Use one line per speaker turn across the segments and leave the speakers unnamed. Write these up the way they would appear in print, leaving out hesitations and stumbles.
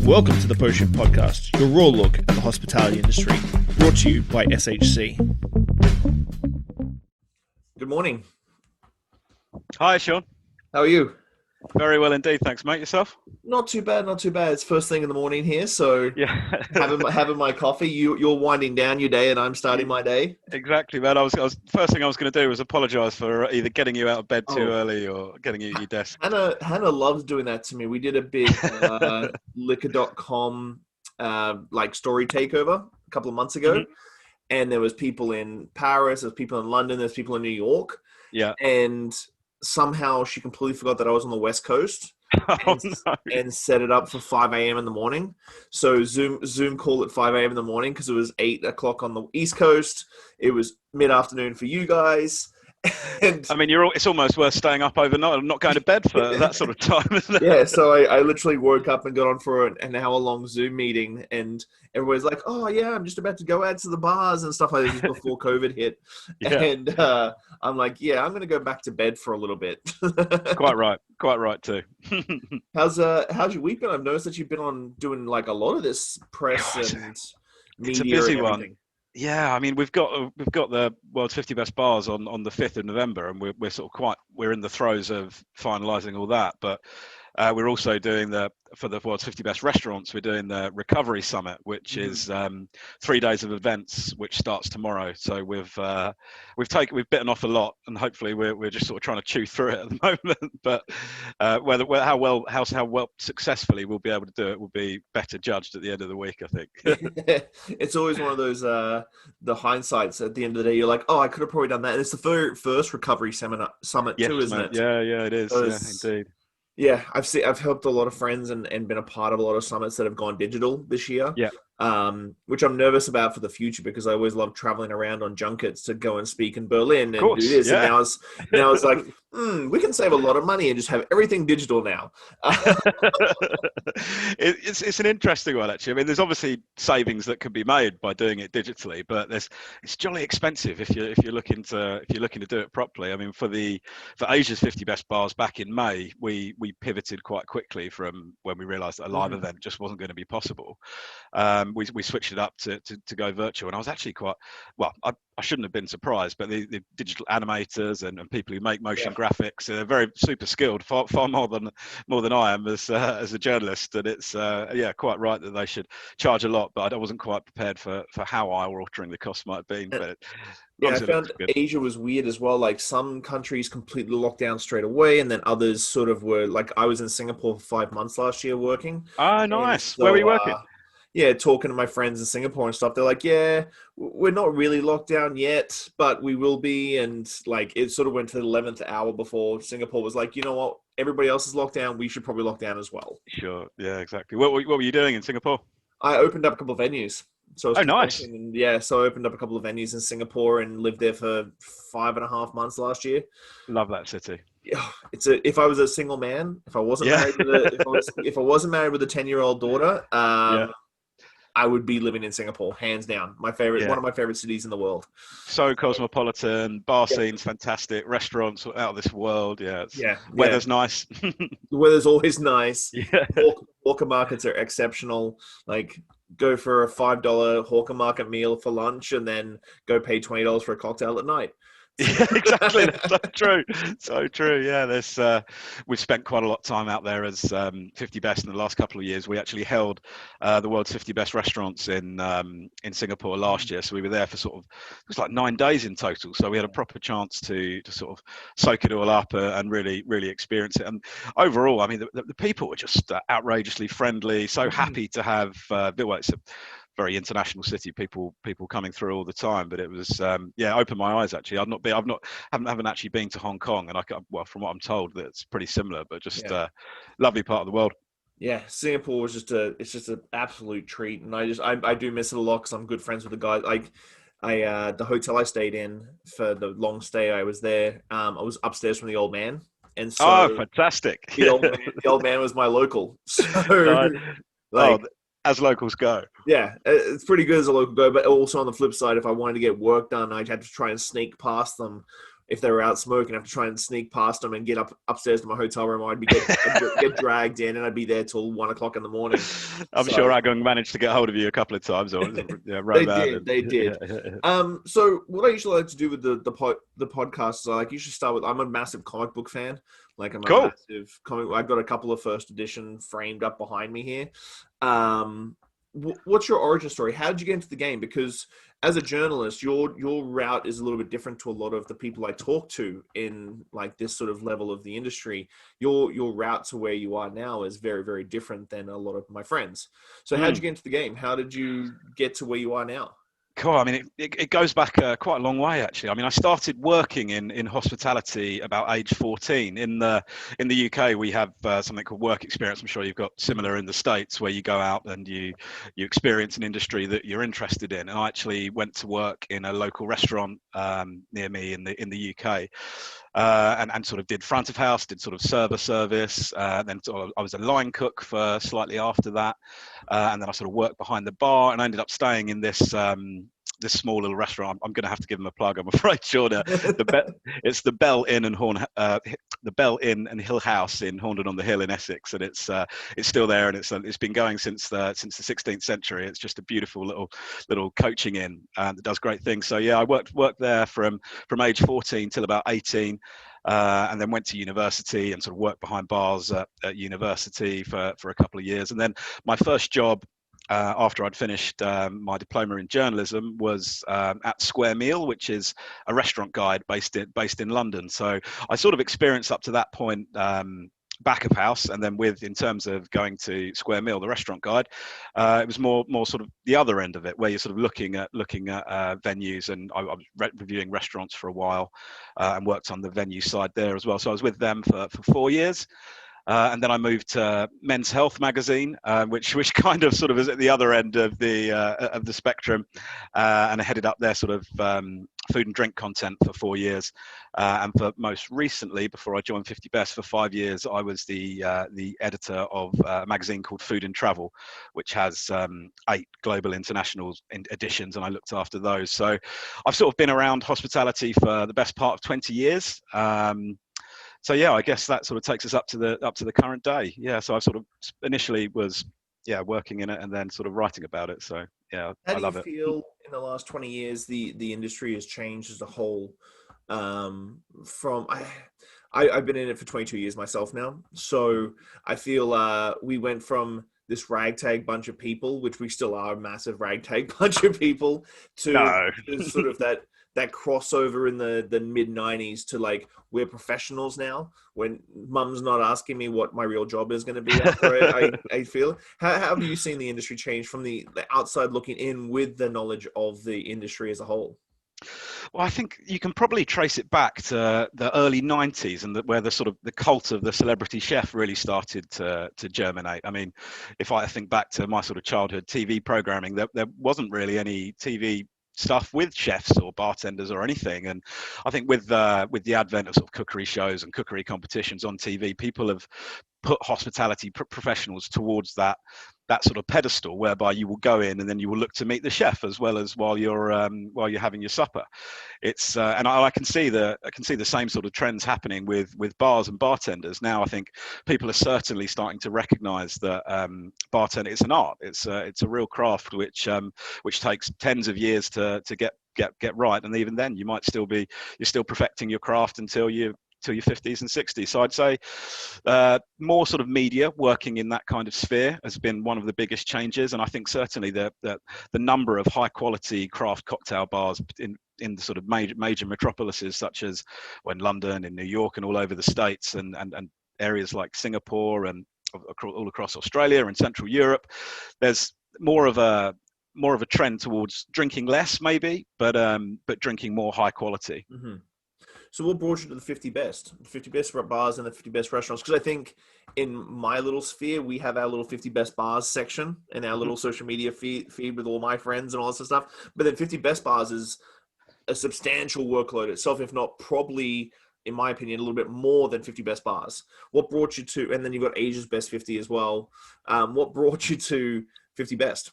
Welcome to the Potion Podcast, your raw look at the hospitality industry, brought to you by SHC. Good morning.
Hi, Shawn.
How are you?
Very well indeed, thanks, mate. Yourself?
Not too bad, not too bad. It's first thing in the morning here, so
Yeah.
having my coffee. You're winding down your day, and I'm starting my day.
Exactly, man. First thing I was going to do was apologise for either getting you out of bed too early or getting you at your desk.
Hannah loves doing that to me. We did a big liquor.com story takeover a couple of months ago, and there was people in Paris, there's people in London, there's people in New York.
Yeah.
And somehow she completely forgot that I was on the West Coast and set it up for 5 a.m. in the morning. So Zoom call at 5 a.m. in the morning because it was 8 o'clock on the East Coast. It was mid-afternoon for you guys. And
I mean, it's almost worth staying up overnight and not going to bed for that sort of time, isn't it?
Yeah, so I literally woke up and got on for an hour-long Zoom meeting, and everybody's like, oh, yeah, I'm just about to go out to the bars and stuff like this before COVID hit. Yeah. And I'm like, yeah, I'm going to go back to bed for a little bit.
Quite right too.
How's your week been? I've noticed that you've been doing like a lot of this press and media.
It's a busy
and
one. Yeah, I mean, we've got the World's 50 Best Bars on the 5th of November, and we're in the throes of finalising all that. But we're also doing for the World's 50 Best Restaurants, we're doing the Recovery Summit, which is 3 days of events, which starts tomorrow. So we've bitten off a lot, and hopefully we're just sort of trying to chew through it at the moment. But how well successfully we'll be able to do it will be better judged at the end of the week, I think.
It's always one of those the hindsights at the end of the day. You're like, oh, I could have probably done that. And it's the first Recovery Summit too, isn't it?
Yeah, it is. Yeah, indeed.
Yeah, I've helped a lot of friends and been a part of a lot of summits that have gone digital this year.
Yeah.
Which I'm nervous about for the future because I always love traveling around on junkets to go and speak in Berlin and do this. Yeah. And now it's like, we can save a lot of money and just have everything digital now.
It's an interesting one, actually. I mean, there's obviously savings that can be made by doing it digitally, but it's jolly expensive if you're looking to do it properly. I mean, for Asia's 50 Best Bars back in May, we pivoted quite quickly from when we realised that a live event just wasn't going to be possible. We switched it up to go virtual, and I was actually I shouldn't have been surprised, but the digital animators and people who make motion graphics, they're very super skilled, far more than I am as a journalist, and it's quite right that they should charge a lot, but I wasn't quite prepared for how eye-watering the cost might have been. But
I found Asia was weird as well. Like some countries completely locked down straight away, and then others sort of were like, I was in Singapore for 5 months last year working.
Oh, nice. So, where were you working?
Talking to my friends in Singapore and stuff. They're like, yeah, we're not really locked down yet, but we will be. And like, it sort of went to the 11th hour before Singapore was like, you know what? Everybody else is locked down. We should probably lock down as well.
Sure. Yeah, exactly. What were you doing in Singapore?
I opened up a couple of venues. So
nice.
So I opened up a couple of venues in Singapore and lived there for 5.5 months last year.
Love that city.
Yeah, if I was a single man, if I wasn't married if I wasn't married with a 10-year-old daughter, I would be living in Singapore, hands down. One of my favorite cities in the world.
So cosmopolitan, bar scene's fantastic, restaurants out of this world. Weather's nice.
The weather's always nice.
Yeah.
Hawker markets are exceptional. Like, go for a $5 Hawker market meal for lunch and then go pay $20 for a cocktail at night.
Yeah, exactly. That's so true. Yeah, we've spent quite a lot of time out there as 50 Best in the last couple of years. We actually held the World's 50 Best Restaurants in Singapore last year. So we were there for it was like 9 days in total. So we had a proper chance to sort of soak it all up and really, really experience it. And overall, I mean, the people were just outrageously friendly, so happy to have, it's a very international city, people coming through all the time, but it was opened my eyes actually. Haven't actually been to Hong Kong, and from what I'm told, that's pretty similar, but just lovely part of the world.
Yeah, Singapore was it's just an absolute treat, and I do miss it a lot because I'm good friends with the guys. Like the hotel I stayed in for the long stay I was there, I was upstairs from the old man, and so
fantastic.
The old man was my local, so
as locals go.
Yeah, it's pretty good as a local go, but also on the flip side, if I wanted to get work done, I'd have to try and sneak past them if they were out smoking, I'd have to try and sneak past them and get upstairs to my hotel room. I'd get dragged in, and I'd be there till 1 o'clock in the morning.
I'm sure Agung managed to get hold of you a couple of times, or
they did. So what I usually like to do with the podcast is I usually start with, I'm a massive comic book fan. Like I'm a
Cool.
massive comic. I've got a couple of first edition framed up behind me here. What's your origin story? How did you get into the game? Because as a journalist, your route is a little bit different to a lot of the people I talk to in like this sort of level of the industry. Your route to where you are now is very, very different than a lot of my friends. So how did you get into the game? How did you get to where you are now?
Cool. I mean, it goes back quite a long way, actually. I mean, I started working in hospitality about age 14. In the UK, we have something called work experience. I'm sure you've got similar in the States, where you go out and you experience an industry that you're interested in. And I actually went to work in a local restaurant near me in the UK. And sort of did front of house, did sort of server service. Then I was a line cook for slightly after that. And then I sort of worked behind the bar, and I ended up staying in this small little restaurant. I'm going to have to give them a plug, I'm afraid, Sean. It's the Bell Inn and the Bell Inn and Hill House in Horndon on the Hill in Essex, and it's still there, and it's been going since the 16th century. It's just a beautiful little coaching inn that does great things. So yeah, I worked there from age 14 till about 18. And then went to university and sort of worked behind bars at university for a couple of years. And then my first job after I'd finished my diploma in journalism was at Square Meal, which is a restaurant guide based in London. So I sort of experienced up to that point back of house, and then in terms of going to Square Meal, the restaurant guide, it was more sort of the other end of it, where you're sort of looking at venues, and I was reviewing restaurants for a while and worked on the venue side there as well. So I was with them for 4 years. And then I moved to Men's Health magazine, which kind of sort of is at the other end of the spectrum, and I headed up their sort of food and drink content for 4 years. And for most recently, before I joined 50 Best, for 5 years, I was the editor of a magazine called Food and Travel, which has 8 global international editions, and I looked after those. So I've sort of been around hospitality for the best part of 20 years. So yeah, I guess that sort of takes us up to the current day. Yeah, so I sort of initially was working in it, and then sort of writing about it. So yeah, I love it.
How do you feel in the last 20 years the industry has changed as a whole? I've been in it for 22 years myself now, so I feel we went from this ragtag bunch of people, which we still are a massive ragtag bunch of people, to sort of that crossover in the mid 90s to like, we're professionals now, when mum's not asking me what my real job is going to be after I feel. How have you seen the industry change from the outside looking in with the knowledge of the industry as a whole?
Well, I think you can probably trace it back to the early 90s, and where the sort of the cult of the celebrity chef really started to germinate. I mean, if I think back to my sort of childhood TV programming, there wasn't really any TV stuff with chefs or bartenders or anything. And I think with the advent of sort of cookery shows and cookery competitions on TV, people have put hospitality professionals towards that sort of pedestal, whereby you will go in and then you will look to meet the chef as well as while you're having your supper. It's and I can see the same sort of trends happening with bars and bartenders now. I think people are certainly starting to recognise that bartending is an art. It's a real craft which takes tens of years to get right, and even then you're still perfecting your craft until your 50s and 60s. So I'd say more sort of media working in that kind of sphere has been one of the biggest changes, and I think certainly the number of high quality craft cocktail bars in the sort of major metropolises, such as in London, in New York, and all over the States, and areas like Singapore and all across Australia and Central Europe. There's more of a trend towards drinking less, maybe, but drinking more high quality.
Mm-hmm. So what brought you to the 50 best bars and the 50 best restaurants? Because I think in my little sphere, we have our little 50 best bars section and our little social media feed with all my friends and all this stuff. But then 50 best bars is a substantial workload itself, if not probably, in my opinion, a little bit more than 50 best bars. What brought you to, and then you've got Asia's best 50 as well. What brought you to 50 best?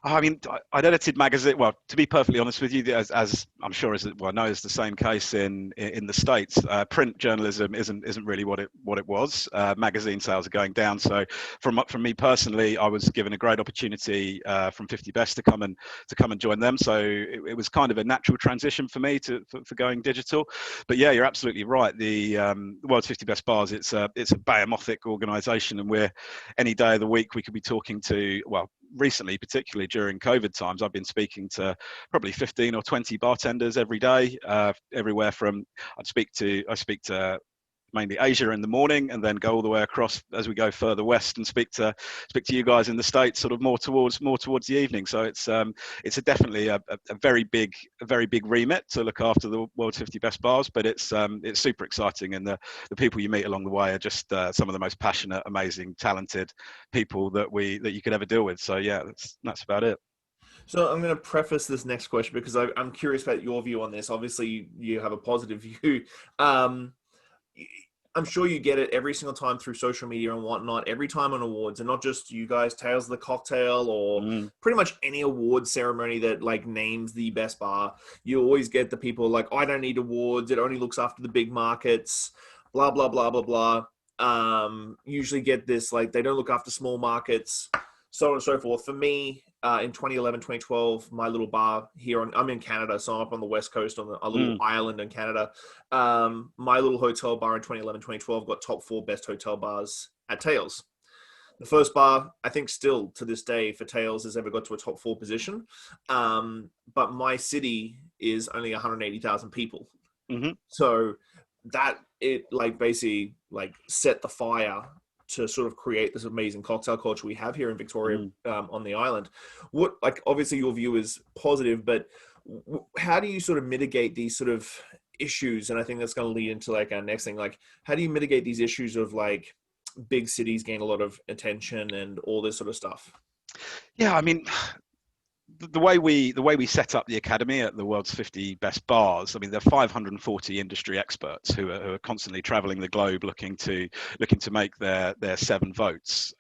I mean, I'd edited magazine. Well, to be perfectly honest with you, as I'm sure I know is the same case in the States. Print journalism isn't really what it was. Magazine sales are going down. So, from me personally, I was given a great opportunity from 50 Best to come and join them. So it was kind of a natural transition for me for going digital. But yeah, you're absolutely right. The World's 50 Best Bars. It's a behemoths organisation, and we're any day of the week we could be talking to, well, recently, particularly during COVID times, I've been speaking to probably 15 or 20 bartenders every day, everywhere from I speak to mainly Asia in the morning, and then go all the way across as we go further west and speak to you guys in the States, sort of more towards the evening. So it's definitely a very big remit to look after the world's 50 best bars, but it's super exciting, and the people you meet along the way are just some of the most passionate, amazing, talented people that you could ever deal with. So yeah, that's about it.
So I'm going to preface this next question because I'm curious about your view on this. Obviously, you have a positive view. I'm sure you get it every single time through social media and whatnot, every time on awards, and not just you guys, Tales of the Cocktail, or pretty much any award ceremony that like names the best bar. You always get the people like, I don't need awards. It only looks after the big markets, blah, blah, blah, blah, blah. Usually get this, like, they don't look after small markets, so on and so forth. For me, in 2011, 2012, my little bar here, I'm in Canada, so I'm up on the West Coast on a little island in Canada. My little hotel bar in 2011, 2012 got top 4 best hotel bars at Tales. The first bar, I think still to this day for Tales, has ever got to a top 4 position. But my city is only 180,000 people.
Mm-hmm.
So that it like basically like set the fire to sort of create this amazing cocktail culture we have here in Victoria, on the island. What, like, obviously your view is positive, but how do you sort of mitigate these sort of issues? And I think that's going to lead into like our next thing. Like, how do you mitigate these issues of like big cities gain a lot of attention and all this sort of stuff?
Yeah, I mean, the way we set up the academy at the world's 50 best bars, I mean, there are 540 industry experts who are constantly traveling the globe looking to make their 7 votes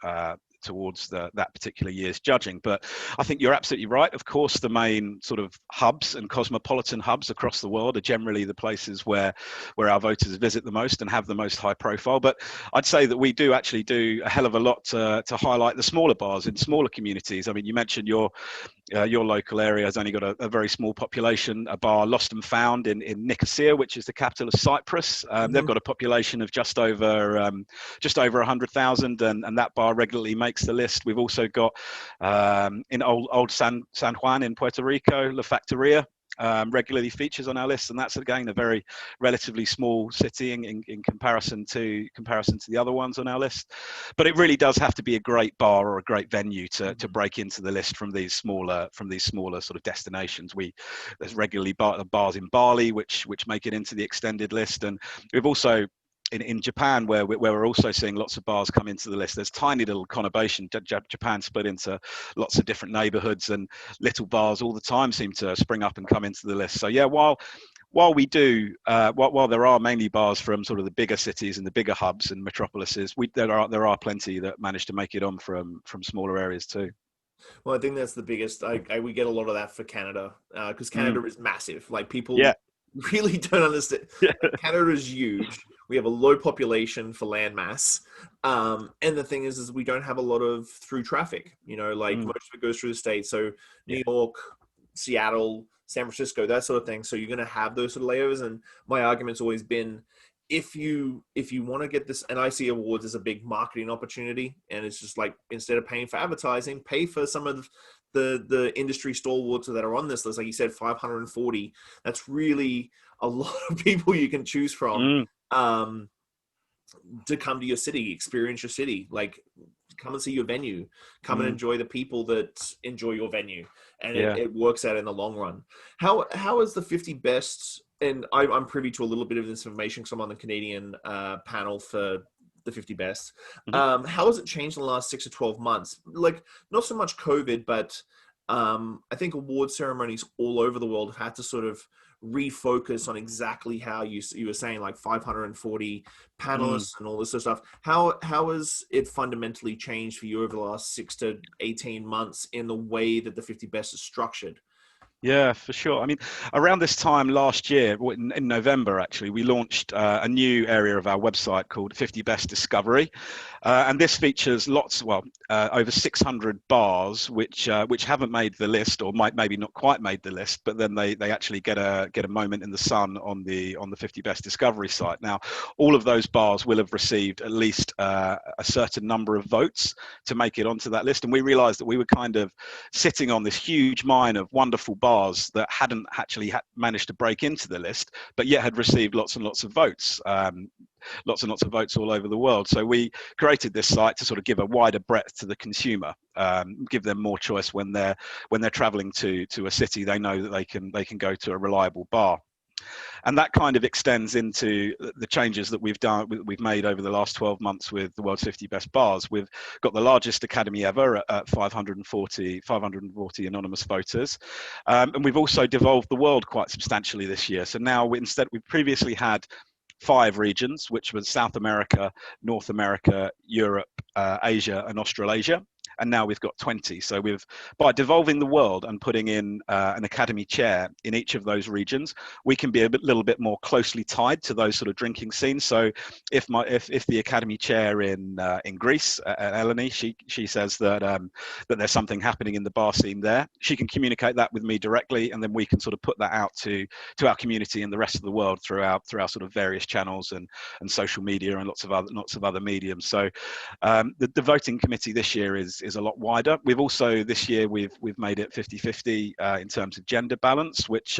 towards that particular year's judging. But I think you're absolutely right. Of course, the main sort of hubs and cosmopolitan hubs across the world are generally the places where our voters visit the most and have the most high profile. But I'd say that we do actually do a hell of a lot to highlight the smaller bars in smaller communities. I mean, you mentioned your local area has only got a very small population. A bar, Lost and Found in Nicosia, which is the capital of Cyprus. They've got a population of just over 100,000, and that bar regularly makes the list. We've also got in old San Juan in Puerto Rico, La Factoria. Regularly features on our list, and that's again a very relatively small city in comparison to the other ones on our list. But it really does have to be a great bar or a great venue to break into the list from these smaller sort of destinations. There's regularly bars in Bali which make it into the extended list, and we've also in Japan, where we're also seeing lots of bars come into the list. There's tiny little conurbation. Japan split into lots of different neighborhoods, and little bars all the time seem to spring up and come into the list. So yeah, while we do, while there are mainly bars from sort of the bigger cities and the bigger hubs and metropolises, there are plenty that manage to make it on from smaller areas too.
Well, I think that's the biggest. We get a lot of that for Canada, because Canada is massive. Like, people really don't understand. Canada is huge. We have a low population for land mass. And the thing is we don't have a lot of through traffic, like most of it goes through the States. So New York, Seattle, San Francisco, that sort of thing. So you're going to have those sort of layovers. And my argument's always been, if you want to get this, and I see awards as a big marketing opportunity, and it's just like, instead of paying for advertising, pay for some of the industry stalwarts that are on this list. Like you said, 540. That's really a lot of people you can choose from to come to your city, experience your city, like come and see your venue, come and enjoy the people that enjoy your venue, and it works out in the long run. How is the 50 best? And I'm privy to a little bit of this information because I'm on the Canadian panel for the 50 best. How has it changed in the last 6 to 12 months? Like, not so much COVID, but I think award ceremonies all over the world have had to sort of refocus on exactly how you were saying, like 540
Mm.
panelists and all this sort of stuff. How has it fundamentally changed for you over the last 6 to 18 months in the way that the 50 best is structured?
Yeah, for sure. I mean, around this time last year, in November, actually, we launched a new area of our website called 50 Best Discovery. And this features over 600 bars, which haven't made the list, or might maybe not quite made the list, but then they actually get a moment in the sun on the 50 Best Discovery site. Now, all of those bars will have received at least a certain number of votes to make it onto that list. And we realised that we were kind of sitting on this huge mine of wonderful bars that hadn't actually managed to break into the list, but yet had received lots and lots of votes. Lots and lots of votes all over the world. So we created this site to sort of give a wider breadth to the consumer, give them more choice when they're traveling to a city. They know that they can go to a reliable bar. And that kind of extends into the changes that we've made over the last 12 months with the world's 50 best bars. We've got the largest academy ever at 540 anonymous voters. And we've also devolved the world quite substantially this year. So now we previously had 5 regions, which was South America, North America, Europe, Asia, and Australasia. And now we've got 20. So by devolving the world and putting in an academy chair in each of those regions, we can be a little bit more closely tied to those sort of drinking scenes. So if the academy chair in Greece, Eleni, she says that there's something happening in the bar scene there, she can communicate that with me directly, and then we can sort of put that out to our community and the rest of the world through our sort of various channels and social media and lots of other mediums. So the voting committee this year is a lot wider. We've also this year we've made it 50-50 in terms of gender balance, which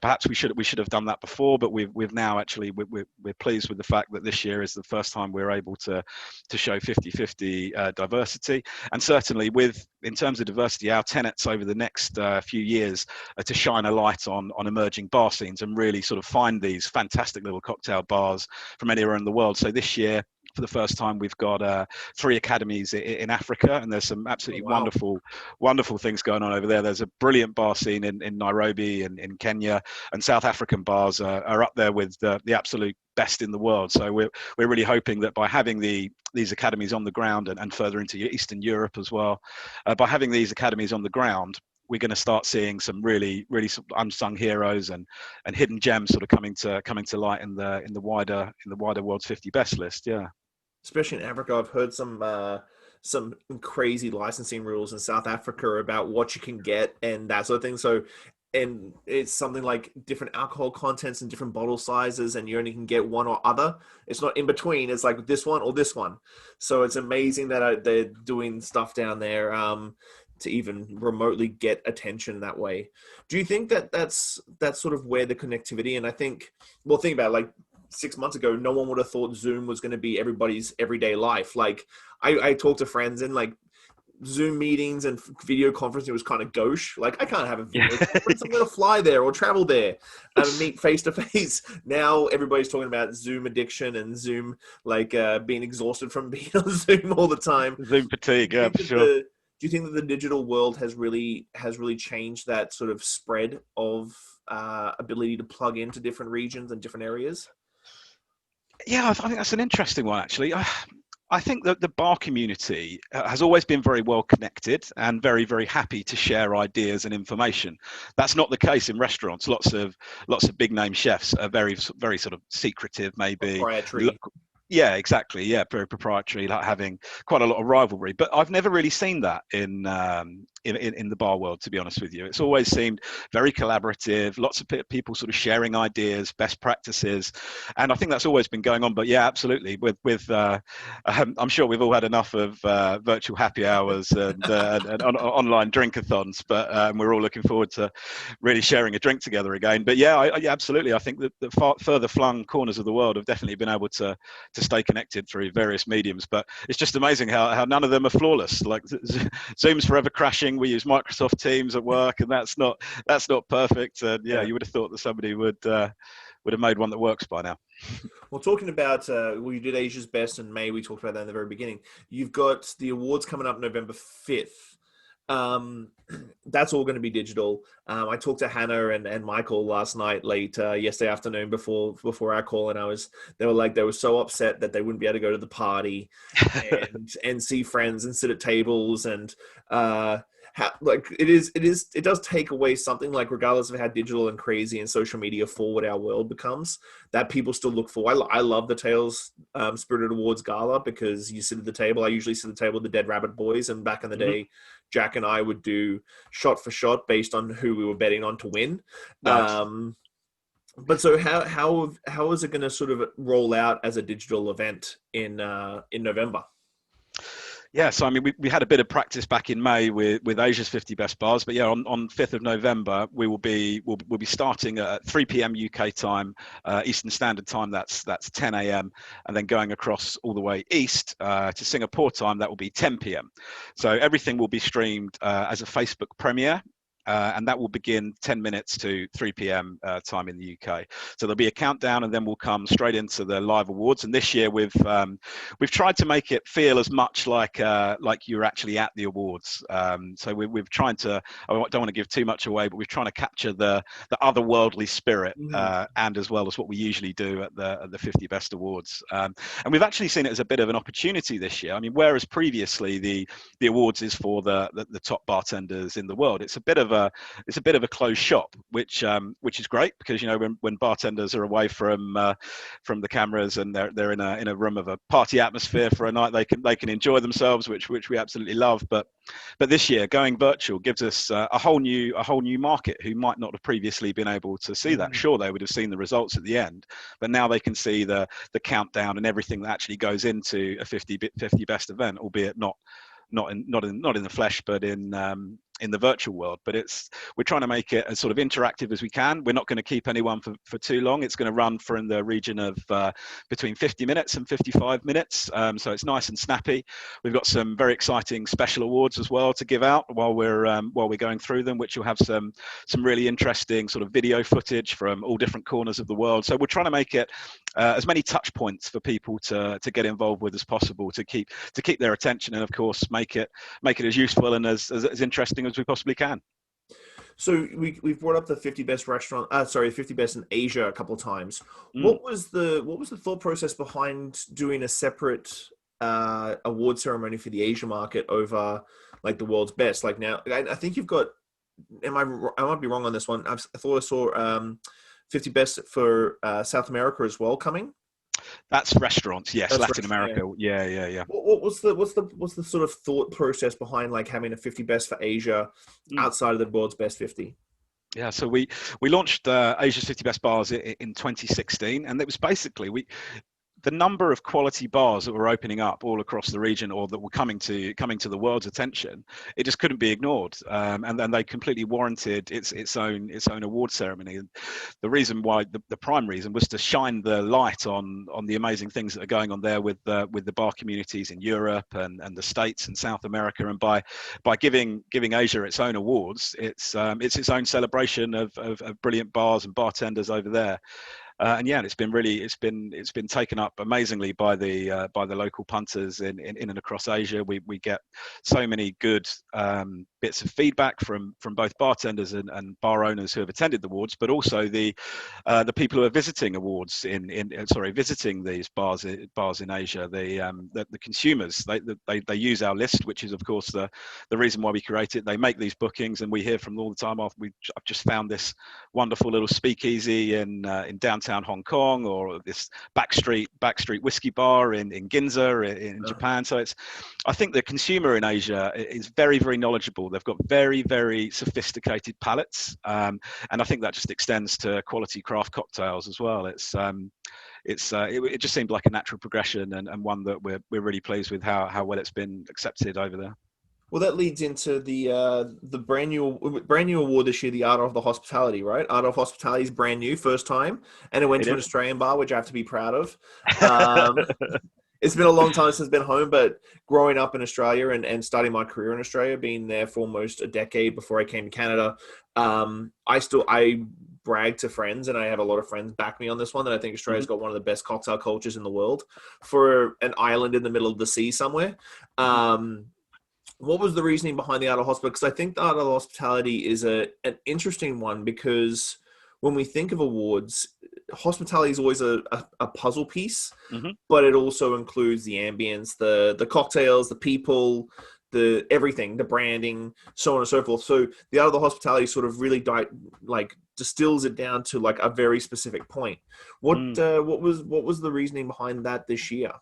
perhaps we should have done that before, but we've now actually we're pleased with the fact that this year is the first time we're able to show 50-50 diversity. And certainly in terms of diversity, our tenets over the next few years are to shine a light on emerging bar scenes and really sort of find these fantastic little cocktail bars from anywhere in the world. So this year, for the first time, we've got 3 academies in Africa, and there's some absolutely wonderful things going on over there. There's a brilliant bar scene in Nairobi and in Kenya, and South African bars are up there with the absolute best in the world. So we're really hoping that by having these academies on the ground and further into Eastern Europe as well, by having these academies on the ground, we're going to start seeing some really unsung heroes and hidden gems sort of coming to light in the wider world's 50 best list. Yeah.
Especially in Africa, I've heard some crazy licensing rules in South Africa about what you can get and that sort of thing. So, and it's something like different alcohol contents and different bottle sizes, and you only can get one or other. It's not in between. It's like this one or this one. So it's amazing that they're doing stuff down there to even remotely get attention that way. Do you think that that's sort of where the connectivity? And I think, well, think about it, like 6 months ago, no one would have thought Zoom was going to be everybody's everyday life. Like I talk to friends and like Zoom meetings and video conferencing was kind of gauche. Like I can't have a video conference. I'm going to fly there or travel there and meet face to face. Now everybody's talking about Zoom addiction and Zoom, like being exhausted from being on Zoom all the time.
Zoom fatigue, yeah, for sure.
Do you think that the digital world has really changed that sort of spread of ability to plug into different regions and different areas?
Yeah, I think that's an interesting one, actually. I think that the bar community has always been very well connected and very, very happy to share ideas and information. That's not the case in restaurants. Lots of big name chefs are very, very sort of secretive, maybe.
Proprietary.
Yeah, exactly. Yeah, very proprietary, like having quite a lot of rivalry. But I've never really seen that in the bar world, to be honest with you. It's always seemed very collaborative, lots of people sort of sharing ideas, best practices, and I think that's always been going on. But yeah, absolutely. I'm sure we've all had enough of virtual happy hours and online drink-a-thons, but we're all looking forward to really sharing a drink together again. But yeah, absolutely. I think that the further flung corners of the world have definitely been able to stay connected through various mediums. But it's just amazing how none of them are flawless. Like Zoom's forever crashing. We use Microsoft Teams at work, and that's not perfect. And yeah, you would have thought that somebody would have made one that works by now.
Well, talking about, you did Asia's Best in May. We talked about that in the very beginning. You've got the awards coming up November 5th. Um, that's all going to be digital. I talked to Hannah and Michael last night, yesterday afternoon before our call, and they were like, they were so upset that they wouldn't be able to go to the party and see friends and sit at tables and it does take away something, like, regardless of how digital and crazy and social media forward our world becomes, that people still look for. I love the Tales Spirited Awards Gala, because you sit at the table. I usually sit at the table with the Dead Rabbit Boys, and back in the day, Jack and I would do shot for shot based on who we were betting on to win.
Nice.
But so how is it going to sort of roll out as a digital event in November?
Yeah, so I mean, we had a bit of practice back in May with Asia's 50 best bars, but yeah, on 5th of November we'll be starting at 3 p.m. UK time, Eastern Standard Time. That's 10 a.m. and then going across all the way east to Singapore time. That will be 10 p.m. So everything will be streamed as a Facebook premiere. And that will begin 10 minutes to 3 p.m. Time in the UK. So there'll be a countdown, and then we'll come straight into the live awards. And this year we've tried to make it feel as much like you're actually at the awards. So we've tried to. I don't want to give too much away, but we're trying to capture the otherworldly spirit, and as well as what we usually do at the 50 Best Awards. And we've actually seen it as a bit of an opportunity this year. I mean, whereas previously the awards is for the top bartenders in the world, it's a bit of a closed shop, which is great, because when bartenders are away from the cameras and they're in a room of a party atmosphere for a night, they can enjoy themselves, which we absolutely love. But this year, going virtual gives us a whole new market who might not have previously been able to see that. Sure, they would have seen the results at the end, but now they can see the countdown and everything that actually goes into a 50 best event, albeit not in the flesh, but in the virtual world. But we're trying to make it as sort of interactive as we can. We're not going to keep anyone for too long. It's going to run for in the region of between 50 minutes and 55 minutes. So it's nice and snappy. We've got some very exciting special awards as well to give out while we're going through them, which will have some really interesting sort of video footage from all different corners of the world. So we're trying to make it as many touch points for people to get involved with as possible, to keep their attention, and of course make it as useful and as interesting as we possibly can.
So we've brought up the 50 best 50 best in Asia a couple of times. What was the thought process behind doing a separate award ceremony for the Asia market over like the world's best? Like, now, I think you've got. I might be wrong on this one. I thought I saw 50 best for South America as well coming.
That's restaurants, yes. That's Latin America, yeah.
What's the sort of thought process behind like having a 50 best for Asia outside of the world's best 50?
Yeah, so we launched Asia's 50 Best Bars in 2016, and it was basically the number of quality bars that were opening up all across the region, or that were coming to the world's attention, it just couldn't be ignored. And then they completely warranted its own award ceremony. And the reason why, the prime reason, was to shine the light on the amazing things that are going on there with the bar communities in Europe and the States and South America. And by giving Asia its own awards, it's its own celebration of brilliant bars and bartenders over there. And yeah, it's been taken up amazingly by the local punters in and across Asia. We get so many good bits of feedback from both bartenders and bar owners who have attended the awards, but also the people who are visiting awards visiting these bars in Asia. The consumers, they use our list, which is of course the reason why we create it. They make these bookings, and we hear from them all the time. I've just found this wonderful little speakeasy in downtown Hong Kong, or this backstreet whiskey bar in Ginza in Japan. So I think the consumer in Asia is very, very knowledgeable. They've got very, very sophisticated palates, and I think that just extends to quality craft cocktails as well. It just seemed like a natural progression, and one that we're really pleased with how well it's been accepted over there.
Well, that leads into the brand new award this year, the Art of the Hospitality, right? Art of Hospitality is brand new, first time, and it went to an Australian bar, which I have to be proud of. It's been a long time since I've been home, but growing up in Australia and starting my career in Australia, being there for almost a decade before I came to Canada, I brag to friends, and I have a lot of friends back me on this one, that I think Australia's got one of the best cocktail cultures in the world for an island in the middle of the sea somewhere. What was the reasoning behind the art of hospitality? Because I think the art of hospitality is an interesting one, because when we think of awards, hospitality is always a puzzle piece,
Mm-hmm.
but it also includes the ambience, the cocktails, the people, the everything, the branding, so on and so forth. So the art of the hospitality sort of really distills it down to like a very specific point. What was the reasoning behind that this year?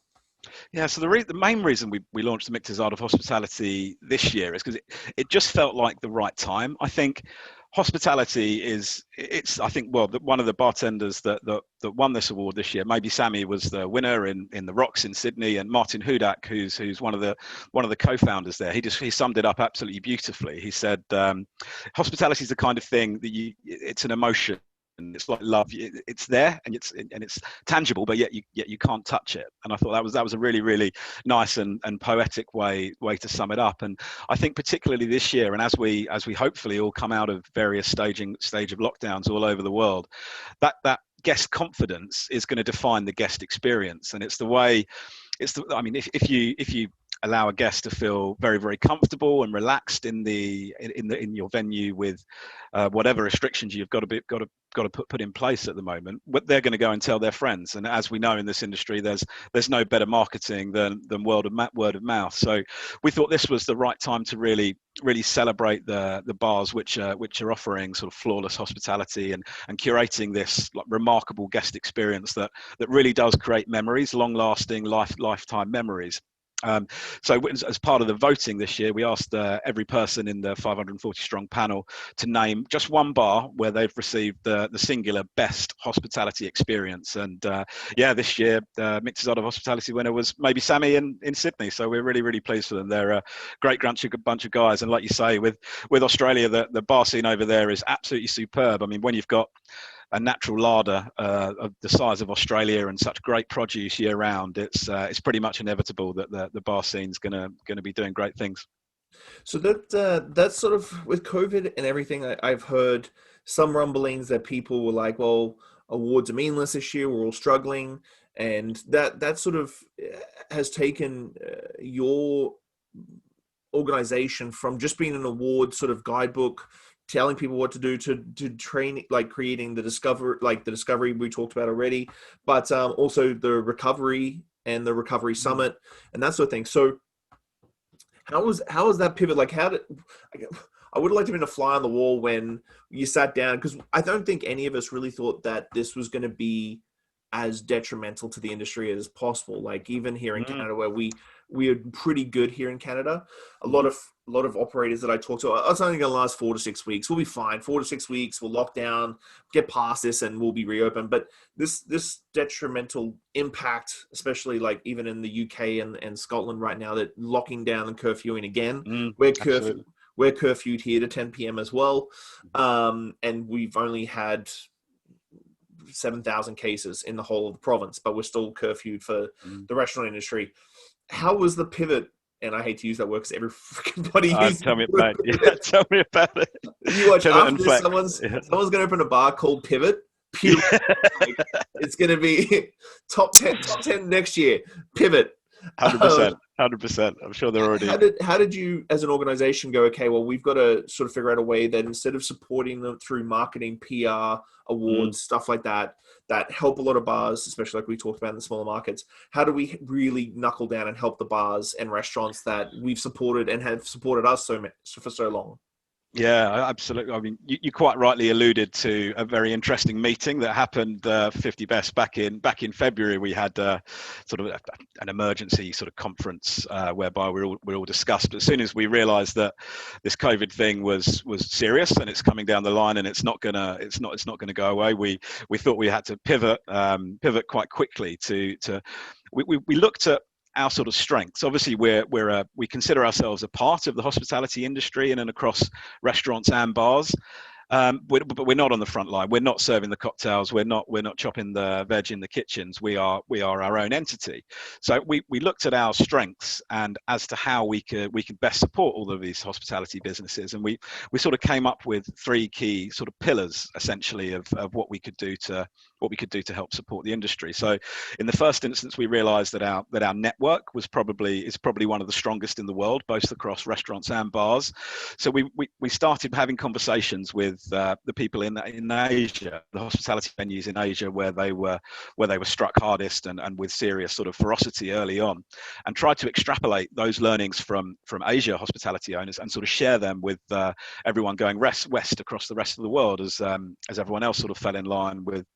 Yeah, so the main reason we launched the Mixers Art of Hospitality this year is because it just felt like the right time. I think hospitality it's I think, well, one of the bartenders that won this award this year, maybe Sammy was the winner in the Rocks in Sydney, and Martin Hudak, who's one of the co-founders there, he summed it up absolutely beautifully. He said, hospitality is the kind of thing that it's an emotion. And it's like love. It's there and it's tangible, but yet you can't touch it. And I thought that was a really, really nice and poetic way to sum it up. And I think particularly this year, and as we hopefully all come out of various stage of lockdowns all over the world, that guest confidence is going to define the guest experience. And I mean, if you allow a guest to feel very, very comfortable and relaxed in your venue with whatever restrictions you've got to put in place at the moment, they're going to go and tell their friends. And as we know in this industry, there's no better marketing than word of mouth. So we thought this was the right time to really celebrate the bars which are offering sort of flawless hospitality and curating this like remarkable guest experience that really does create memories, long lasting lifetime memories. So as part of the voting this year, we asked every person in the 540 strong panel to name just one bar where they've received the singular best hospitality experience. And this year, the Mixers Art of Hospitality winner was maybe Sammy in Sydney. So we're really, really pleased for them. They're a great bunch of guys. And like you say, with Australia, the bar scene over there is absolutely superb. I mean, when you've got a natural larder of the size of Australia and such great produce year round, it's pretty much inevitable that the bar scene's gonna be doing great things.
So that's sort of with COVID and everything. I've heard some rumblings that people were like, "Well, awards are meaningless this year. We're all struggling," and that sort of has taken your organization from just being an award sort of guidebook, telling people what to do, to train, like creating the discovery we talked about already, but also the recovery and the recovery summit and that sort of thing. So how was that pivot? Like, I would have liked to have been a fly on the wall when you sat down, because I don't think any of us really thought that this was going to be as detrimental to the industry as possible. Like even here in Canada, where we are pretty good here in Canada, a lot of operators that I talk to, it's only going to last 4 to 6 weeks. We'll be fine. 4 to 6 weeks, we'll lock down, get past this, and we'll be reopened. But this detrimental impact, especially like even in the UK and Scotland right now, that locking down and curfewing again, we're curfewed here to 10 p.m. as well, and we've only had 7,000 cases in the whole of the province, but we're still curfewed for the restaurant industry. How was the pivot? And I hate to use that word because every freaking body uses
Tell me about it. Yeah, tell me about it.
You watch
Pivot
after this, someone's going to open a bar called Pivot. Like, it's going to be top 10 next year. Pivot.
100%. I'm sure they're already.
How did you, as an organization, go, okay, well, we've got to sort of figure out a way that instead of supporting them through marketing, PR, awards, stuff like that help a lot of bars, especially like we talked about in the smaller markets, how do we really knuckle down and help the bars and restaurants that we've supported and have supported us for so long?
Yeah, absolutely. I mean, you quite rightly alluded to a very interesting meeting that happened 50 Best back in February. We had sort of an emergency sort of conference whereby we all discussed. But as soon as we realised that this COVID thing was serious and it's coming down the line and it's not gonna go away, we thought we had to pivot quite quickly we looked at our sort of strengths. Obviously, we consider ourselves a part of the hospitality industry and across restaurants and bars, but we're not on the front line. We're not serving the cocktails. We're not chopping the veg in the kitchens. We are our own entity. So we looked at our strengths and as to how we could best support all of these hospitality businesses, and we sort of came up with 3 key sort of pillars essentially of what we could do to do to help support the industry. So in the first instance, we realized that our network is probably one of the strongest in the world, both across restaurants and bars. So we started having conversations with the people in Asia, the hospitality venues in Asia, where they were struck hardest and with serious sort of ferocity early on, and tried to extrapolate those learnings from Asia hospitality owners and sort of share them with everyone going west across the rest of the world, as everyone else sort of fell in line with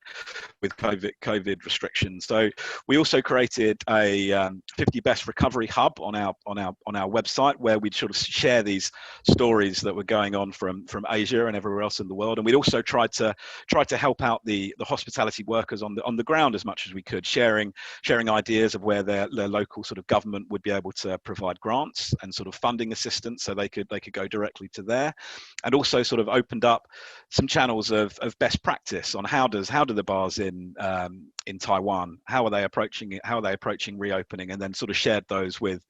COVID restrictions. So we also created a 50 best recovery hub on our website, where we'd sort of share these stories that were going on from Asia and everywhere else in the world. And we'd also tried to help out the hospitality workers on the ground as much as we could, sharing ideas of where their local sort of government would be able to provide grants and sort of funding assistance, so they could go directly to there, and also sort of opened up some channels of best practice on how do the bars in Taiwan, how are they approaching it, how are they approaching reopening, and then sort of shared those with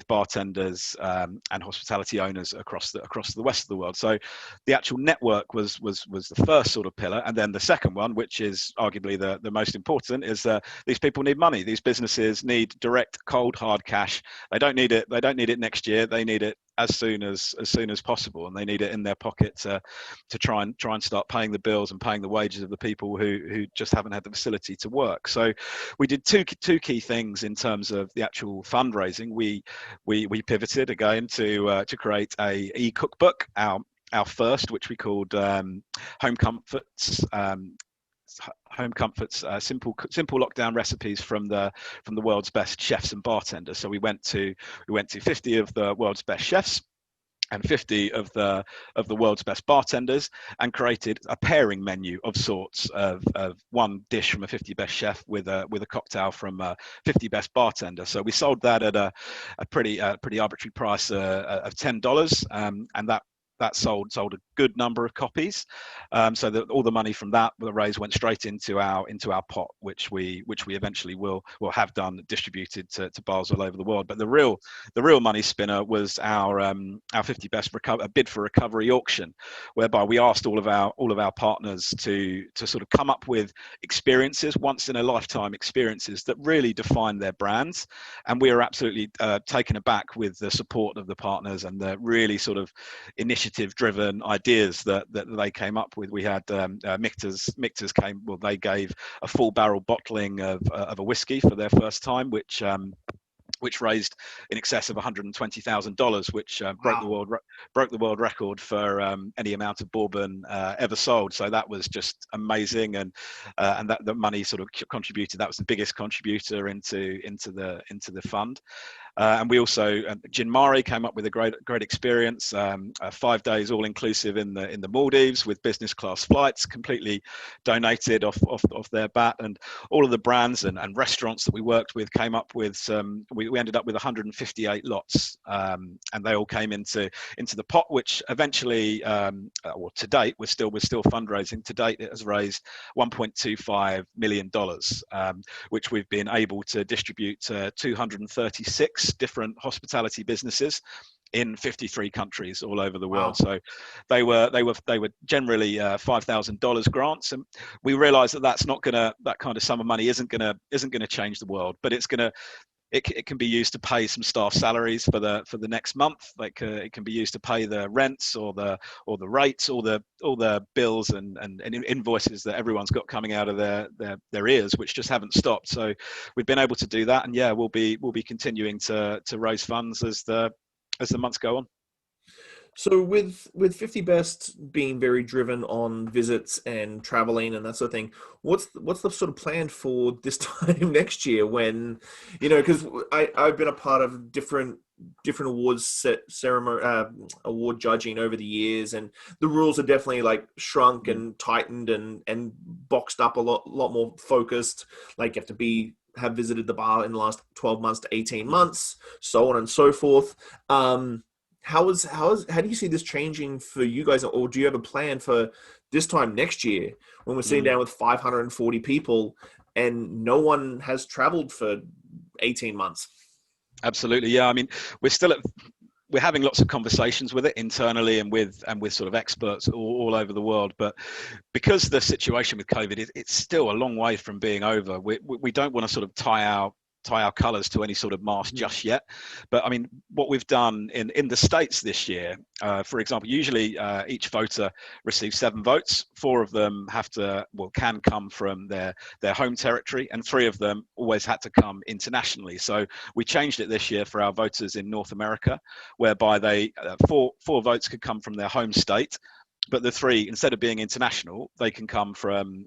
bartenders and hospitality owners across the west of the world. So the actual network was the first sort of pillar, and then the second one, which is arguably the most important, is these people need money. These businesses need direct, cold, hard cash. They don't need it next year. They need it as soon as possible, and they need it in their pocket to try and start paying the bills and paying the wages of the people who just haven't had the facility to work. So we did two key things in terms of the actual fundraising. We pivoted again to create a e-cookbook, our first, which we called Home Comforts. Simple lockdown recipes from the world's best chefs and bartenders. So we went to 50 of the world's best chefs and 50 of the world's best bartenders, and created a pairing menu of sorts of one dish from a 50 best chef with a cocktail from a 50 best bartender. So we sold that at a pretty arbitrary price of $10, and that sold a good number of copies, so that all the money from that raise went straight into our pot, which we eventually will have done distributed to bars all over the world. But the real money spinner was our 50 best bid for recovery auction, whereby we asked all of our partners to sort of come up with experiences, once in a lifetime experiences that really define their brands. And we are absolutely taken aback with the support of the partners and the really sort of initiative-driven ideas that they came up with. We had Michter's came. Well, they gave a full barrel bottling of a whiskey for their first time, which raised in excess of $120,000, which broke the world record for any amount of bourbon ever sold. So that was just amazing, and that the money sort of contributed. That was the biggest contributor into the fund. And we also, Gin Mare came up with a great experience, 5 days all inclusive in the Maldives with business class flights, completely donated off their bat. And all of the brands and restaurants that we worked with came up with some. We ended up with 158 lots, and they all came into the pot, which eventually, or to date, we're still fundraising. To date, it has raised $1.25 million, which we've been able to distribute to 236 different hospitality businesses in 53 countries all over the world. Wow. So they were generally $5,000 grants, and we realized that kind of sum of money isn't gonna change the world, but it can be used to pay some staff salaries for the next month. Like it can be used to pay the rents or the rates, all the bills and invoices that everyone's got coming out of their ears, which just haven't stopped. So we've been able to do that, and yeah, we'll be continuing to raise funds as the months go on.
So with 50 Best being very driven on visits and traveling and that sort of thing, what's the sort of plan for this time next year when, because I've been a part of different awards ceremony, award judging over the years, and the rules are definitely like shrunk and tightened and boxed up a lot more focused. Like you have to have visited the bar in the last 12 months to 18 months, so on and so forth. How do you see this changing for you guys, or do you have a plan for this time next year when we're sitting down with 540 people and no one has traveled for 18 months?
Absolutely, yeah. I mean, we're still at we're having lots of conversations with it internally and with sort of experts all over the world. But because the situation with COVID, it's still a long way from being over. We don't want to sort of tie our colours to any sort of mast just yet. But I mean, what we've done in the States this year, for example, usually each voter receives 7 votes. 4 of them can come from their home territory, and 3 of them always had to come internationally. So we changed it this year for our voters in North America, whereby they 4 votes could come from their home state, but the 3, instead of being international, they can come from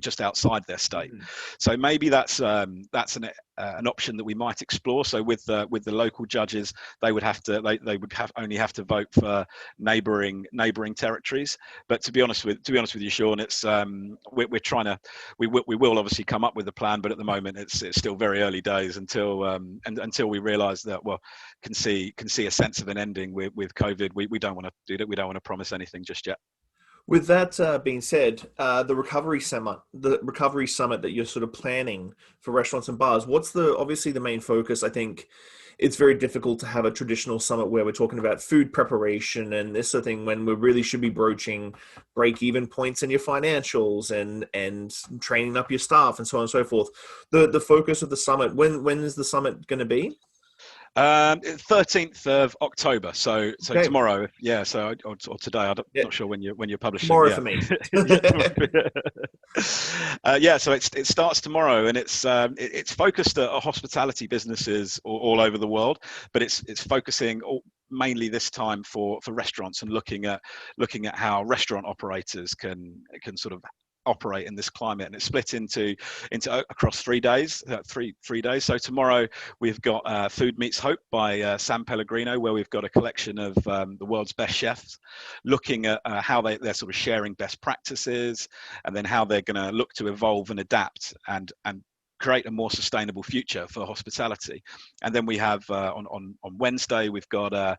just outside their state. So maybe that's an option that we might explore. So with the local judges, they would only have to vote for neighbouring territories. But to be honest with you, Shawn, it's we're trying to we will obviously come up with a plan, but at the moment it's still very early days until we realise that can see a sense of an ending with COVID. We don't want to do that. We don't want to promise anything just yet.
With that being said, the recovery summit that you're sort of planning for restaurants and bars, what's obviously the main focus? I think it's very difficult to have a traditional summit where we're talking about food preparation and this sort of thing when we really should be broaching break-even points in your financials and training up your staff and so on and so forth. The focus of the summit, when is the summit going to be?
13th of October, so
Okay.
Tomorrow, yeah. So or today, I'm not sure when you're publishing.
Tomorrow for me.
So it starts tomorrow, and it's focused at hospitality businesses all over the world, but it's focusing mainly this time for restaurants and looking at how restaurant operators can sort of operate in this climate, and it's split into across 3 days. 3 days. So tomorrow we've got Food Meets Hope by San Pellegrino, where we've got a collection of the world's best chefs, looking at how they're sort of sharing best practices, and then how they're going to look to evolve and adapt and create a more sustainable future for hospitality. And then we have on Wednesday, we've got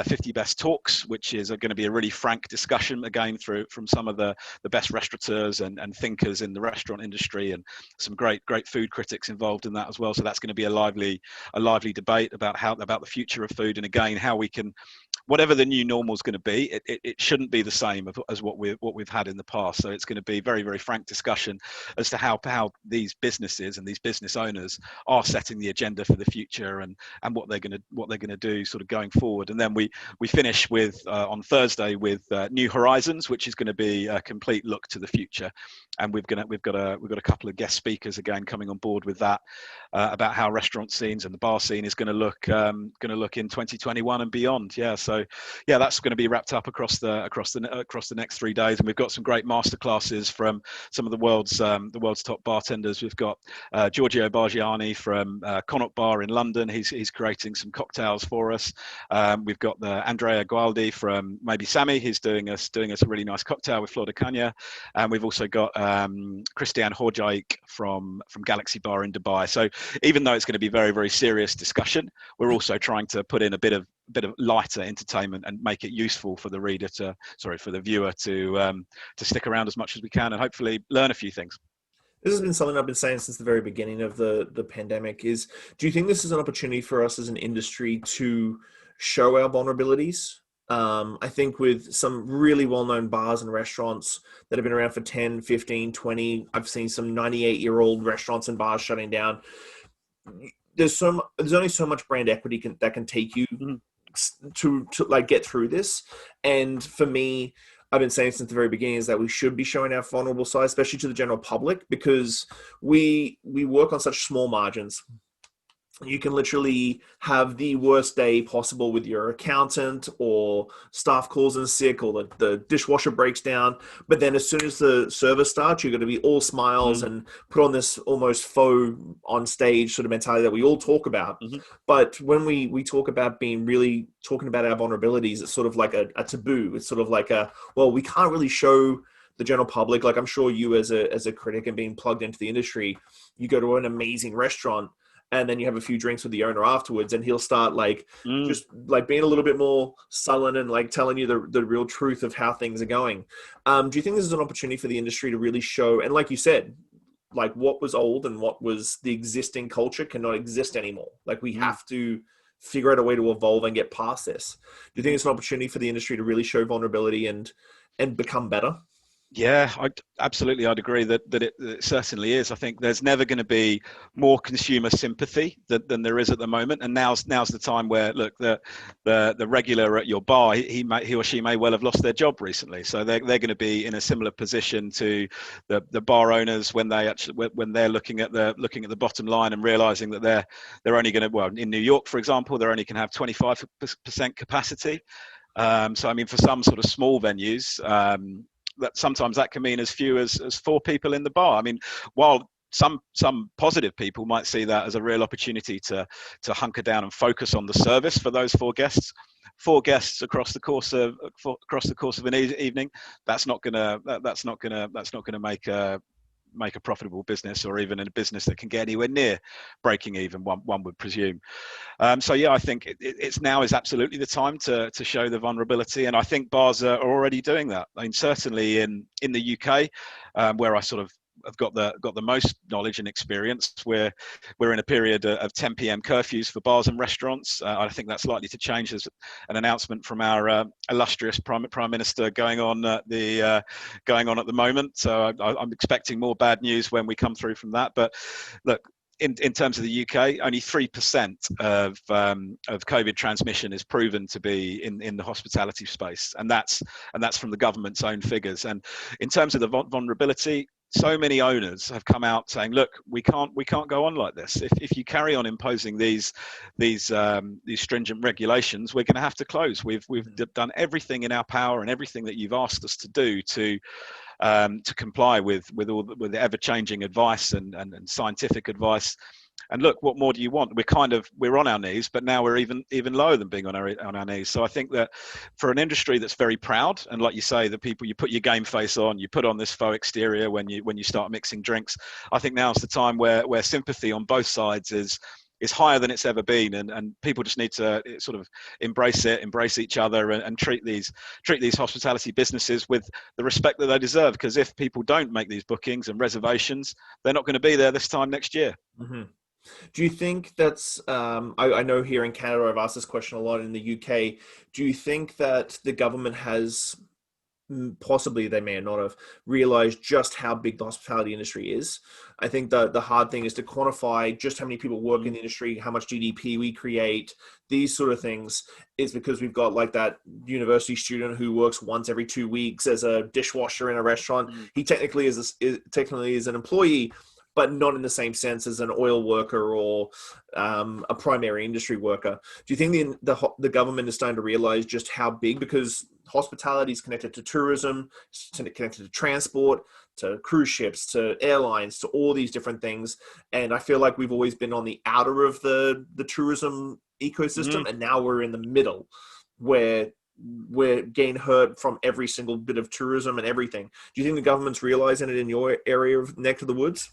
50 Best Talks, which is going to be a really frank discussion again from some of the best restaurateurs and thinkers in the restaurant industry, and some great food critics involved in that as well. So that's going to be a lively debate about the future of food, and again how we can, whatever the new normal is going to be, it shouldn't be the same as what we've had in the past. So it's going to be very, very frank discussion as to how these businesses and these business owners are setting the agenda for the future, and what they're going to do sort of going forward. And then we finish with on Thursday with New Horizons, which is going to be a complete look to the future. And we've got a couple of guest speakers again coming on board with that, about how restaurant scenes and the bar scene is going to look in 2021 and beyond. So that's going to be wrapped up across the next 3 days, and we've got some great masterclasses from some of the world's top bartenders. We've got Giorgio Bargiani from Connaught Bar in London. He's creating some cocktails for us. We've got Andrea Gualdi from Maybe Sammy. He's doing us a really nice cocktail with Flor de Caña. And we've also got Christian Horjaik from Galaxy Bar in Dubai. So even though it's going to be very, very serious discussion, we're also trying to put in a bit of lighter entertainment and make it useful for the viewer to stick around as much as we can and hopefully learn a few things.
This has been something I've been saying since the very beginning of the pandemic. Do you think this is an opportunity for us as an industry to show our vulnerabilities? I think with some really well-known bars and restaurants that have been around for 10, 15, 20, I've seen some 98-year-old restaurants and bars shutting down. There's only so much brand equity that can take you to like get through this. And for me, I've been saying since the very beginning is that we should be showing our vulnerable side, especially to the general public, because we work on such small margins. You can literally have the worst day possible with your accountant, or staff calls in sick, or the dishwasher breaks down. But then as soon as the service starts, you're going to be all smiles and put on this almost faux on stage sort of mentality that we all talk about. But when we talk about talking about our vulnerabilities, it's sort of like a taboo. It's sort of like we can't really show the general public. Like, I'm sure you as a critic and being plugged into the industry, you go to an amazing restaurant, and then you have a few drinks with the owner afterwards, and he'll start just being a little bit more sullen and like telling you the real truth of how things are going. Do you think this is an opportunity for the industry to really show, and like you said, like what was old and what was the existing culture cannot exist anymore. Like we have to figure out a way to evolve and get past this. Do you think it's an opportunity for the industry to really show vulnerability and become better?
Yeah, absolutely. I'd agree that it certainly is. I think there's never going to be more consumer sympathy than there is at the moment. And now's the time where, look, the regular at your bar, he or she may well have lost their job recently, so they're going to be in a similar position to the bar owners when they're looking at the bottom line and realizing that they're only going to, well, in New York, for example, they're only going to have 25% capacity. So I mean, for some sort of small venues, that sometimes that can mean as few as 4 people in the bar. I mean, while some positive people might see that as a real opportunity to hunker down and focus on the service for those 4 guests across the course of an evening, that's not gonna make a profitable business, or even a business that can get anywhere near breaking even, one would presume. So yeah, I think it's now is absolutely the time to show the vulnerability, and I think bars are already doing that. I mean, certainly in the UK, where I sort of have got the most knowledge and experience, we're in a period of 10 p.m. curfews for bars and restaurants. I think that's likely to change. There's an announcement from our illustrious Prime Minister going on at the moment. So I'm expecting more bad news when we come through from that. But look, in terms of the UK, only 3% of COVID transmission is proven to be in the hospitality space, and that's from the government's own figures. And in terms of the vulnerability, so many owners have come out saying, look, we can't go on like this. If you carry on imposing these stringent regulations, we're going to have to close. We've done everything in our power and everything that you've asked us to do to comply with the ever-changing advice and scientific advice. And look, what more do you want? We're on our knees, but now we're even lower than being on our knees. So I think that for an industry that's very proud, and like you say, the people, you put your game face on, you put on this faux exterior when you start mixing drinks. I think now's the time where sympathy on both sides is higher than it's ever been, and people just need to sort of embrace each other, and treat these hospitality businesses with the respect that they deserve. Because if people don't make these bookings and reservations, they're not going to be there this time next year.
Mm-hmm. Do you think that's, I know here in Canada, I've asked this question a lot in the UK, do you think that the government has, possibly they may not have, realized just how big the hospitality industry is? I think the hard thing is to quantify just how many people work in the industry, how much GDP we create, these sort of things. Is because we've got like that university student who works once every 2 weeks as a dishwasher in a restaurant. He technically is an employee, but not in the same sense as an oil worker or a primary industry worker. Do you think the government is starting to realize just how big, because hospitality is connected to tourism, it's connected to transport, to cruise ships, to airlines, to all these different things. And I feel like we've always been on the outer of the tourism ecosystem, and now we're in the middle, where we're getting hurt from every single bit of tourism and everything. Do you think the government's realizing it in your area of neck of the woods?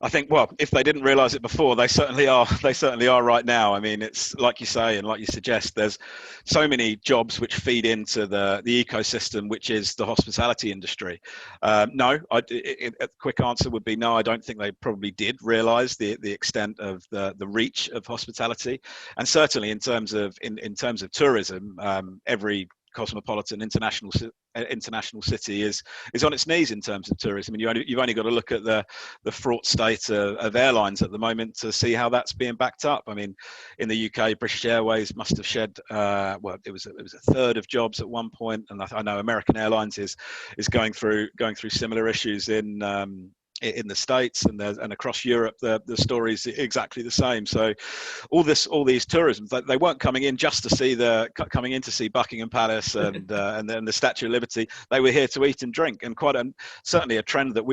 I think, well, if they didn't realize it before, they certainly are. They certainly are right now. I mean, it's like you say, and like you suggest, there's so many jobs which feed into the ecosystem, which is the hospitality industry. No, a quick answer would be no. I don't think they probably did realize the extent of the reach of hospitality, and certainly in terms of tourism, every cosmopolitan international city is on its knees in terms of tourism. And you've only got to look at the fraught state of airlines at the moment to see how that's being backed up. I mean, in the UK, British Airways must have shed it was a third of jobs at one point, and I know American Airlines is going through similar issues in the States and across Europe. The story is exactly the same. So all these tourism, they weren't coming in just to see Buckingham Palace and then the Statue of Liberty. They were here to eat and drink, and certainly a trend that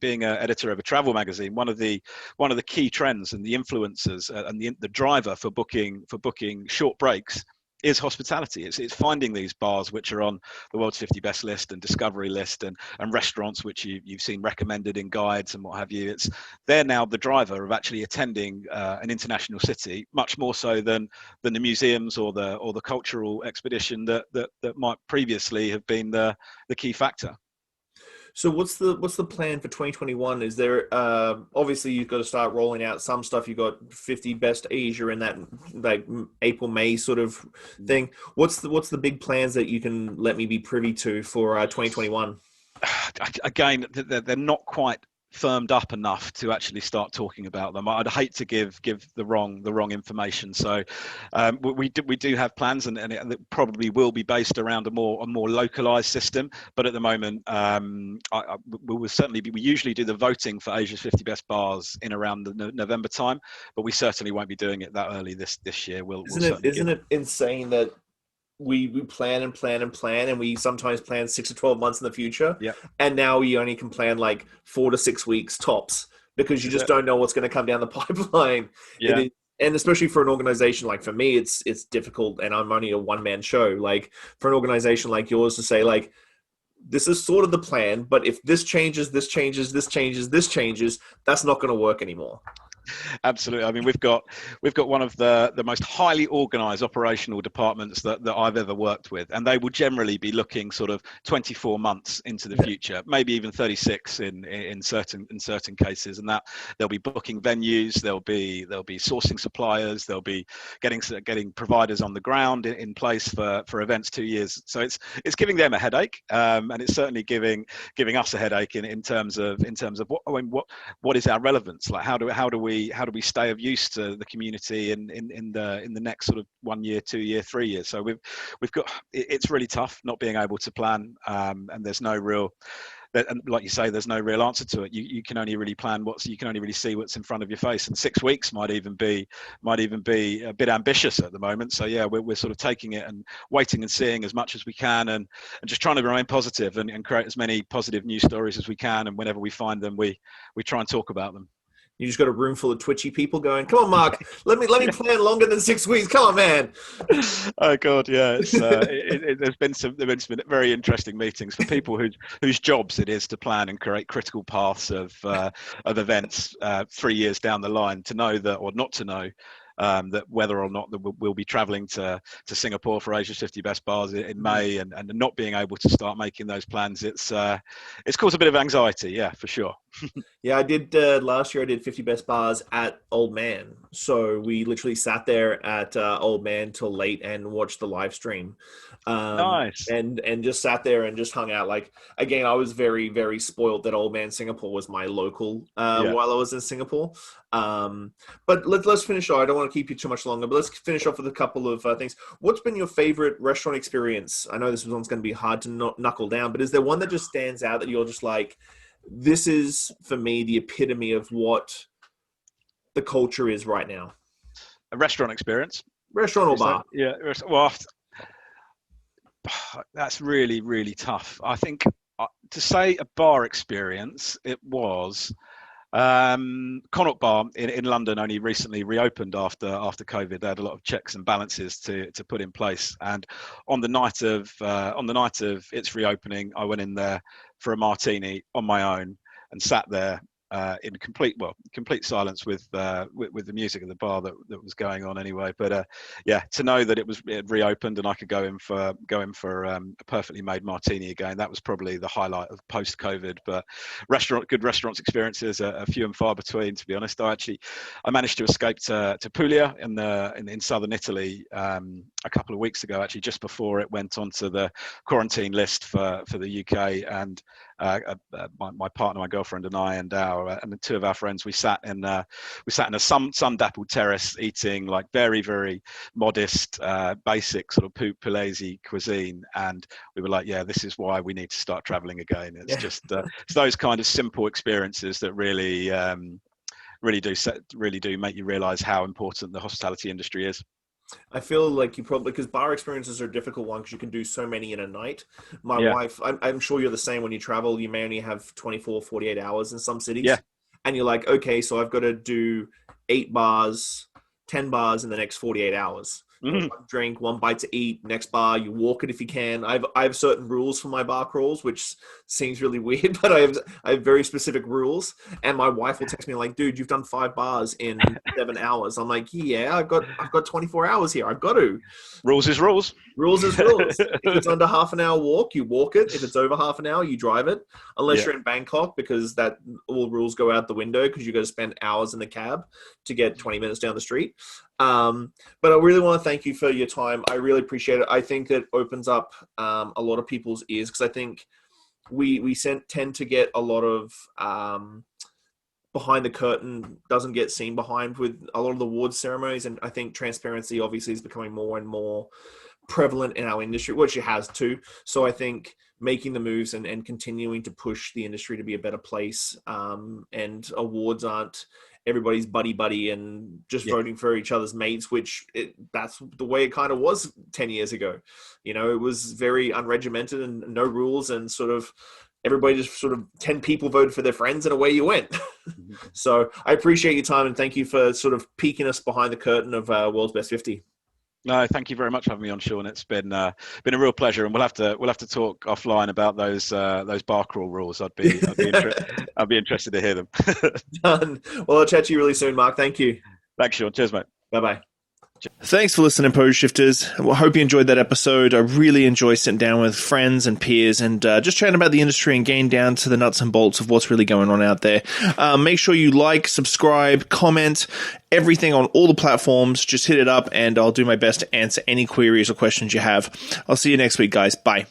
being an editor of a travel magazine, one of the key trends and the influencers and the driver for booking short breaks is hospitality. It's finding these bars which are on the world's 50 best list and discovery list, and restaurants which you've seen recommended in guides and what have you. They're now the driver of actually attending an international city, much more so than the museums or the cultural expedition that might previously have been the key factor.
So what's the plan for 2021? Is there obviously you've got to start rolling out some stuff. You've got 50 best Asia in that like April May sort of thing. What's the big plans that you can let me be privy to for 2021?
Again, they're not quite firmed up enough to actually start talking about them. I'd hate to give the wrong information. So we do have plans, and it probably will be based around a more localized system. But at the moment, we will certainly be. We usually do the voting for Asia's 50 best bars in around the November time, but we certainly won't be doing it that early this year. We'll certainly
Isn't it insane that we plan and plan and plan, and we sometimes plan 6 to 12 months in the future.
Yeah.
And now we only can plan like 4 to 6 weeks tops because you just don't know what's going to come down the pipeline.
Yeah.
And especially for an organization like for me, it's difficult, and I'm only a one-man show. Like for an organization like yours to say like, this is sort of the plan, but if this changes, this changes, this changes, this changes, that's not going to work anymore.
Absolutely. I mean, we've got one of the most highly organized operational departments that I've ever worked with, and they will generally be looking sort of 24 months into the future, maybe even 36 in certain cases, and that they'll be booking venues, they'll be sourcing suppliers, they'll be getting providers on the ground in place for events 2 years. So it's giving them a headache, and it's certainly giving us a headache in terms of what is our relevance, like how do we stay of use to the community in the next sort of 1 year, 2 year, 3 years. So we've got, it's really tough not being able to plan, and there's no real, and like you say, there's no real answer to it. You can only really plan you can only really see what's in front of your face, and 6 weeks might even be a bit ambitious at the moment. So yeah, we're sort of taking it and waiting and seeing as much as we can, and just trying to remain positive and create as many positive news stories as we can. And whenever we find them, we try and talk about them.
You just got a room full of twitchy people going, "Come on, Mark, let me plan longer than 6 weeks. Come on, man."
Oh God, yeah. There's been some very interesting meetings for people whose jobs it is to plan and create critical paths of events 3 years down the line, to know that, or not to know, that whether or not we'll be traveling to Singapore for Asia's 50 best bars in May, and not being able to start making those plans, it's caused a bit of anxiety, yeah, for sure.
Yeah, I did last year. I did 50 best bars at Old Man. So we literally sat there at Old Man till late and watched the live stream.
Nice.
And just sat there and just hung out. Like, again, I was very, very spoiled that Old Man Singapore was my local while I was in Singapore. But let's finish off. I don't want to keep you too much longer, but let's finish off with a couple of things. What's been your favorite restaurant experience? I know this one's going to be hard to knuckle down, but is there one that just stands out that you're just like, this is, for me, the epitome of what the culture is right now?
A restaurant experience?
Restaurant or bar?
Yeah. Well, that's really, really tough. I think to say a bar experience, it was Connaught Bar in London only recently reopened after COVID. They had a lot of checks and balances to put in place, and on the night of its reopening, I went in there for a martini on my own and sat there in complete silence with the music of the bar that was going on anyway. But yeah, to know that it had reopened and I could go in for a perfectly made martini again, that was probably the highlight of post-COVID. But good restaurants experiences are few and far between, to be honest. I managed to escape to Puglia in southern Italy a couple of weeks ago, actually, just before it went onto the quarantine list for the UK. And my partner, my girlfriend, and I, and the two of our friends, we sat in a sun-dappled terrace, eating like very, very modest, basic sort of pugliese cuisine, and we were like, yeah, this is why we need to start traveling again. It's just it's those kind of simple experiences that really do make you realize how important the hospitality industry is.
I feel like you probably, because bar experiences are a difficult one because you can do so many in a night. My wife, I'm sure you're the same when you travel. You may only have 24, 48 hours in some cities.
Yeah.
And you're like, okay, so I've got to do 8 bars, 10 bars in the next 48 hours.
Mm-hmm.
1 drink, 1 bite to eat, next bar, you walk it if you can. I have certain rules for my bar crawls, which seems really weird, but I have very specific rules. And my wife will text me like, dude, you've done 5 bars in 7 hours. I'm like, yeah, I've got 24 hours here. I've got to.
Rules is rules.
Rules is rules. If it's under half an hour walk, you walk it. If it's over half an hour, you drive it. Unless you're in Bangkok, because that all rules go out the window because you got to spend hours in the cab to get 20 minutes down the street. But I really want to thank you for your time. I really appreciate it. I think it opens up a lot of people's ears, because I think we tend to get a lot of behind the curtain doesn't get seen behind with a lot of the awards ceremonies. And I think transparency obviously is becoming more and more prevalent in our industry, which it has too. So I think making the moves and continuing to push the industry to be a better place, and awards aren't everybody's buddy and just voting for each other's mates, that's the way it kind of was 10 years ago. You know, it was very unregimented and no rules, and sort of everybody just sort of 10 people voted for their friends and away you went. So I appreciate your time, and thank you for sort of peeking us behind the curtain of World's Best 50.
No, thank you very much for having me on, Shawn. It's been a real pleasure, and we'll have to talk offline about those bar crawl rules. I'd be interested to hear them.
Done. Well, I'll chat to you really soon, Mark. Thank you.
Thanks, Shawn. Cheers, mate.
Bye-bye. Thanks for listening, Pose Shifters. Well, I hope you enjoyed that episode. I really enjoy sitting down with friends and peers and just chatting about the industry and getting down to the nuts and bolts of what's really going on out there. Make sure you like, subscribe, comment, everything on all the platforms. Just hit it up and I'll do my best to answer any queries or questions you have. I'll see you next week, guys. Bye.